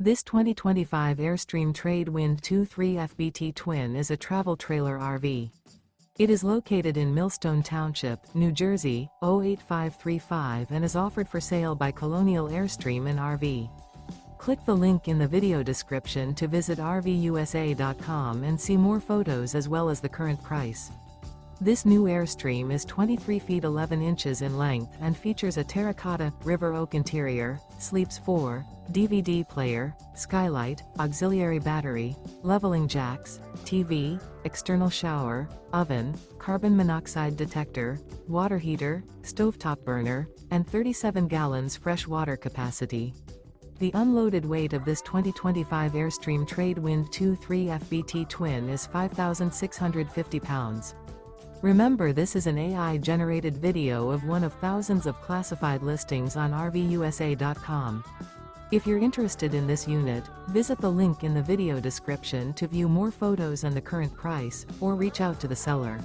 This 2025 Airstream Trade Wind 2.3 FBT Twin is a travel trailer RV. It is located in Millstone Township, New Jersey, 08535 and is offered for sale by Colonial Airstream RV. Click the link in the video description to visit RVUSA.com and see more photos as well as the current price. This new Airstream is 23 feet 11 inches in length and features a terracotta, river oak interior, sleeps 4, DVD player, skylight, auxiliary battery, leveling jacks, TV, external shower, oven, carbon monoxide detector, water heater, stovetop burner, and 37 gallons fresh water capacity. The unloaded weight of this 2025 Airstream Trade Wind 2.3 FBT Twin is 5,650 pounds. Remember, this is an AI-generated video of one of thousands of classified listings on RVUSA.com. If you're interested in this unit, visit the link in the video description to view more photos and the current price, or reach out to the seller.